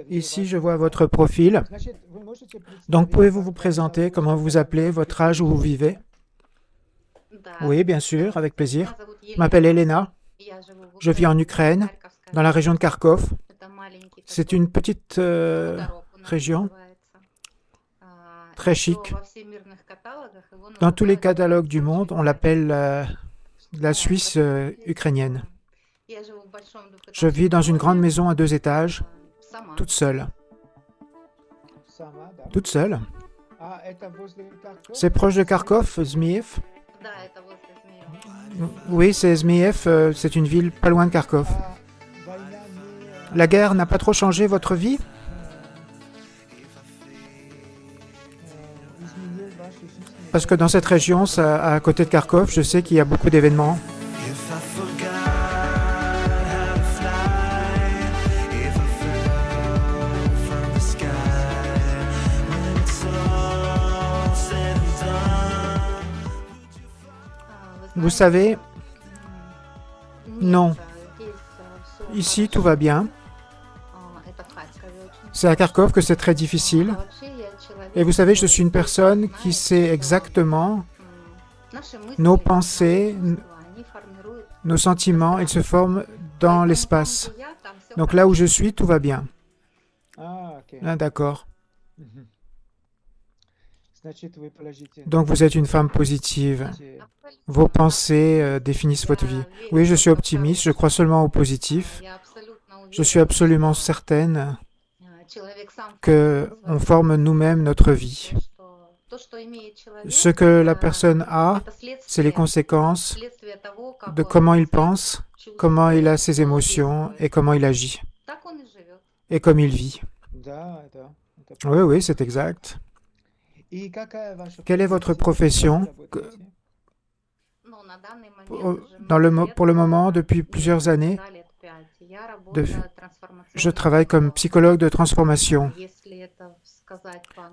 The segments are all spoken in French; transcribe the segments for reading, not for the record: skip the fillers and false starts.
Ici, je vois votre profil. Donc, pouvez-vous vous présenter, comment vous vous appelez, votre âge, où vous vivez? Oui, bien sûr, avec plaisir. Je m'appelle Elena. Je vis en Ukraine, dans la région de Kharkov. C'est une petite région très chic. Dans tous les catalogues du monde, on l'appelle la Suisse ukrainienne. Je vis dans une grande maison à 2 étages, toute seule. Toute seule. C'est proche de Kharkov, Zmiev. Oui, c'est Zmiev, c'est une ville pas loin de Kharkov. La guerre n'a pas trop changé votre vie? Parce que dans cette région, à côté de Kharkov, je sais qu'il y a beaucoup d'événements. Vous savez, non. Ici, tout va bien. C'est à Kharkov que c'est très difficile. Et vous savez, je suis une personne qui sait exactement nos pensées, nos sentiments, ils se forment dans l'espace. Donc là où je suis, tout va bien. Ah, d'accord. Donc vous êtes une femme positive. Vos pensées définissent votre vie. Oui, je suis optimiste, je crois seulement au positif. Je suis absolument certaine qu'on forme nous-mêmes notre vie. Ce que la personne a, c'est les conséquences de comment il pense, comment il a ses émotions et comment il agit. Et comme il vit. Oui, oui, c'est exact. Quelle est votre profession? Pour le moment, depuis plusieurs années, je travaille comme psychologue de transformation.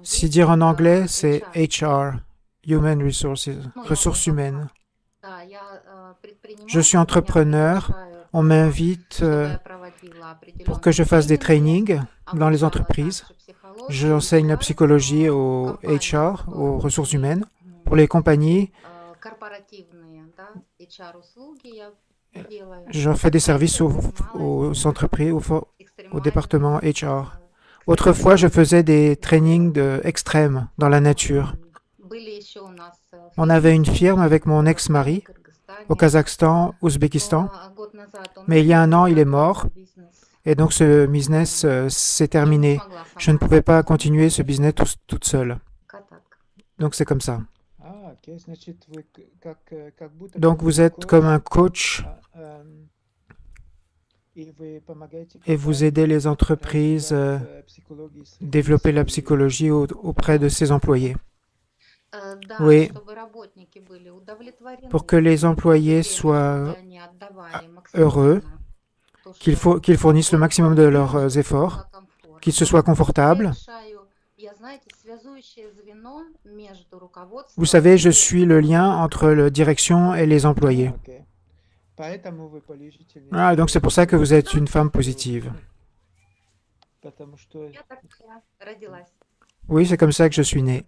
Si dire en anglais, c'est HR, Human Resources, ressources humaines. Je suis entrepreneur. On m'invite pour que je fasse des trainings dans les entreprises. J'enseigne la psychologie au HR, aux ressources humaines, pour les compagnies. Je fais des services aux entreprises, au département HR. Autrefois, je faisais des trainings extrêmes dans la nature. On avait une firme avec mon ex-mari au Kazakhstan, Ouzbékistan, mais il y a 1 an, il est mort. Et donc ce business s'est terminé. Je ne pouvais pas continuer ce business toute seule. Donc c'est comme ça. Donc vous êtes comme un coach et vous aidez les entreprises à développer la psychologie auprès de ses employés. Oui, pour que les employés soient heureux, qu'ils fournissent le maximum de leurs efforts, qu'ils se soient confortables. Vous savez, je suis le lien entre la direction et les employés. Ah, donc c'est pour ça que vous êtes une femme positive. Oui, c'est comme ça que je suis née.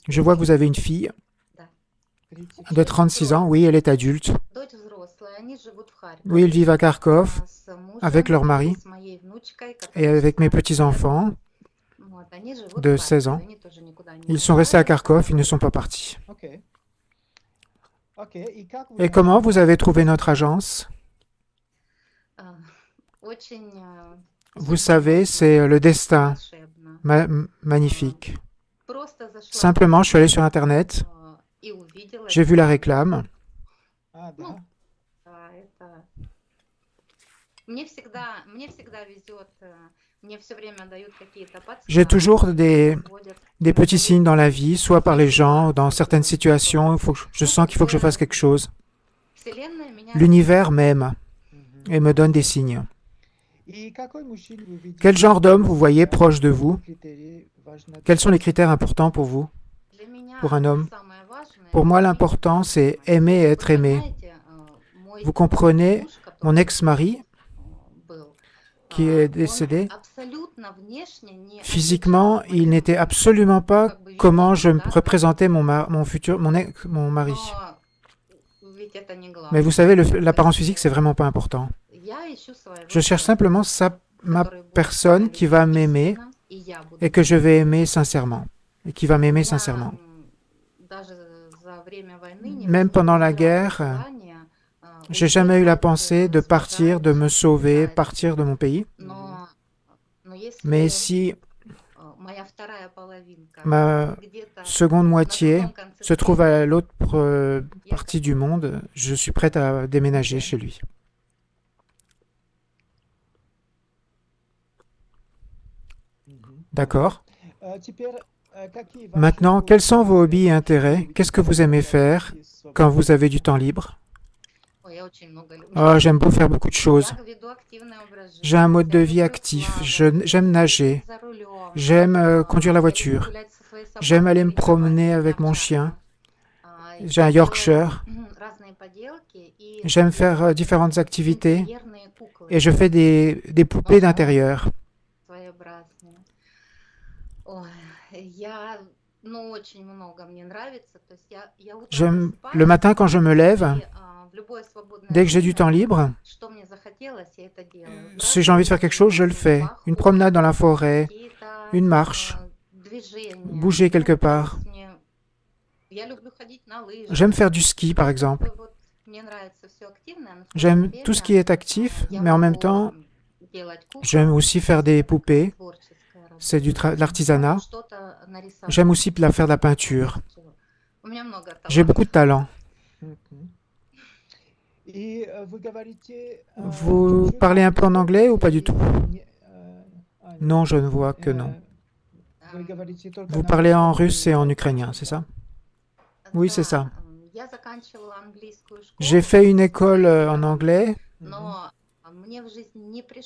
Je vois que vous avez une fille de 36 ans. Oui, elle est adulte. Oui, ils vivent à Kharkov avec leur mari et avec mes petits-enfants de 16 ans. Ils sont restés à Kharkov, ils ne sont pas partis. Et comment vous avez trouvé notre agence? Vous savez, c'est le destin. Magnifique. Simplement, je suis allé sur Internet, j'ai vu la réclame. J'ai toujours des petits signes dans la vie, soit par les gens, dans certaines situations, je sens qu'il faut que je fasse quelque chose. L'univers m'aime et me donne des signes. Quel genre d'homme vous voyez proche de vous? Quels sont les critères importants pour vous, pour un homme? Pour moi, l'important, c'est aimer et être aimé. Vous comprenez, mon ex-mari qui est décédé, physiquement, il n'était absolument pas comment je me représentais mon mari. Mais vous savez, l'apparence physique, c'est vraiment pas important. Je cherche simplement ma personne qui va m'aimer et que je vais aimer sincèrement. Et qui va m'aimer sincèrement. Même pendant la guerre, j'ai jamais eu la pensée de partir, de me sauver, partir de mon pays. Mais si ma seconde moitié se trouve à l'autre partie du monde, je suis prête à déménager chez lui. D'accord. Maintenant, quels sont vos hobbies et intérêts? Qu'est-ce que vous aimez faire quand vous avez du temps libre? Oh, j'aime faire beaucoup de choses. J'ai un mode de vie actif. J'aime nager. J'aime conduire la voiture. J'aime aller me promener avec mon chien. J'ai un Yorkshire. J'aime faire différentes activités. Et je fais des poupées d'intérieur. Le matin, quand je me lève, dès que j'ai du temps libre, si j'ai envie de faire quelque chose, je le fais. Une promenade dans la forêt, une marche, bouger quelque part. J'aime faire du ski, par exemple. J'aime tout ce qui est actif, mais en même temps, j'aime aussi faire des poupées. C'est de l'artisanat. J'aime aussi faire de la peinture. J'ai beaucoup de talent. Vous parlez un peu en anglais ou pas du tout? Non, je ne vois que non. Vous parlez en russe et en ukrainien, c'est ça? Oui, c'est ça. J'ai fait une école en anglais,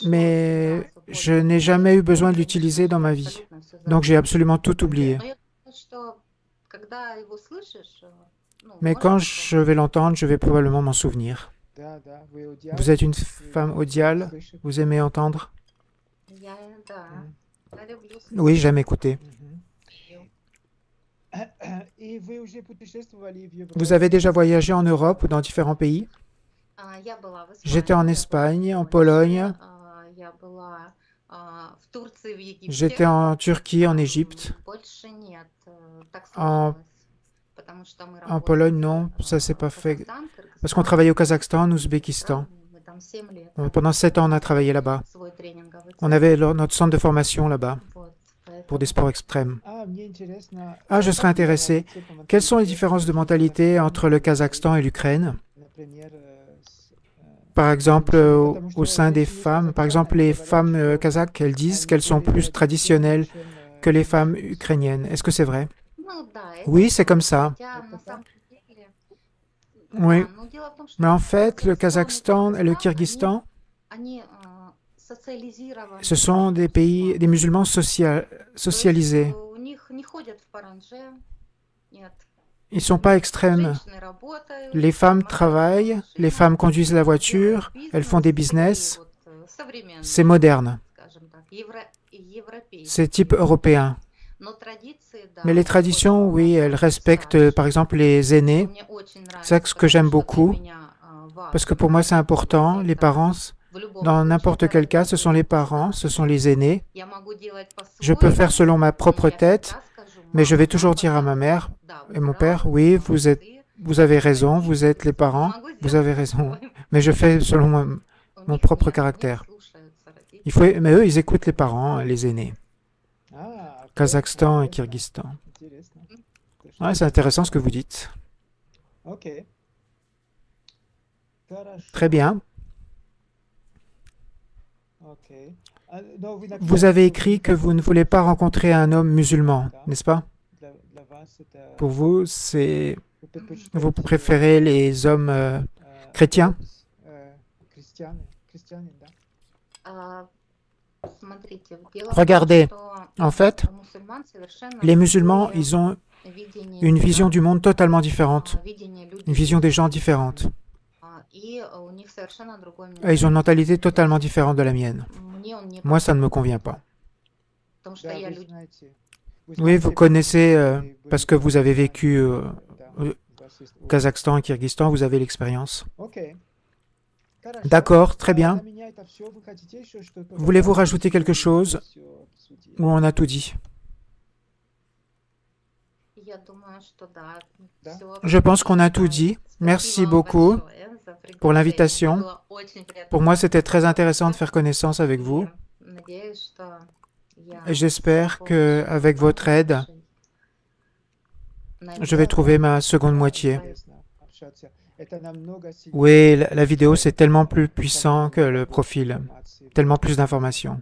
mais je n'ai jamais eu besoin de l'utiliser dans ma vie. Donc j'ai absolument tout oublié. Mais quand je vais l'entendre, je vais probablement m'en souvenir. Vous êtes une femme audiale? Vous aimez entendre? Oui, j'aime écouter. Vous avez déjà voyagé en Europe ou dans différents pays? J'étais en Espagne, en Pologne. J'étais en Turquie, en Égypte. En Pologne, non, ça s'est pas fait. Parce qu'on travaillait au Kazakhstan, en Ouzbékistan. Pendant 7 ans, on a travaillé là-bas. On avait notre centre de formation là-bas pour des sports extrêmes. Ah, je serais intéressé. Quelles sont les différences de mentalité entre le Kazakhstan et l'Ukraine? Par exemple, au sein des femmes, par exemple, les femmes kazakhs, elles disent qu'elles sont plus traditionnelles que les femmes ukrainiennes. Est-ce que c'est vrai? Oui, c'est comme ça. Oui. Mais en fait, le Kazakhstan et le Kyrgyzstan, ce sont des pays, des musulmans socialisés. Ils ne sont pas extrêmes. Les femmes travaillent, les femmes conduisent la voiture, elles font des business. C'est moderne. C'est type européen. Mais les traditions, oui, elles respectent, par exemple, les aînés. C'est ce que j'aime beaucoup, parce que pour moi, c'est important. Les parents, dans n'importe quel cas, ce sont les parents, ce sont les aînés. Je peux faire selon ma propre tête, mais je vais toujours dire à ma mère et mon père, oui, vous avez raison, vous êtes les parents, vous avez raison. Mais je fais selon mon propre caractère. Mais eux, ils écoutent les parents, les aînés. Kazakhstan et Kyrgyzstan. Ah, c'est intéressant ce que vous dites. Très bien. Vous avez écrit que vous ne voulez pas rencontrer un homme musulman, n'est-ce pas? Pour vous, vous préférez les hommes chrétiens? Regardez, en fait, les musulmans, ils ont une vision du monde totalement différente, une vision des gens différente. Et ils ont une mentalité totalement différente de la mienne. Moi, ça ne me convient pas. Oui, vous connaissez, parce que vous avez vécu au Kazakhstan et Kyrgyzstan, vous avez l'expérience. D'accord, très bien. Voulez-vous rajouter quelque chose ou on a tout dit? Je pense qu'on a tout dit. Merci beaucoup pour l'invitation. Pour moi, c'était très intéressant de faire connaissance avec vous. Et j'espère qu'avec votre aide, je vais trouver ma seconde moitié. Oui, la vidéo, c'est tellement plus puissant que le profil, tellement plus d'informations.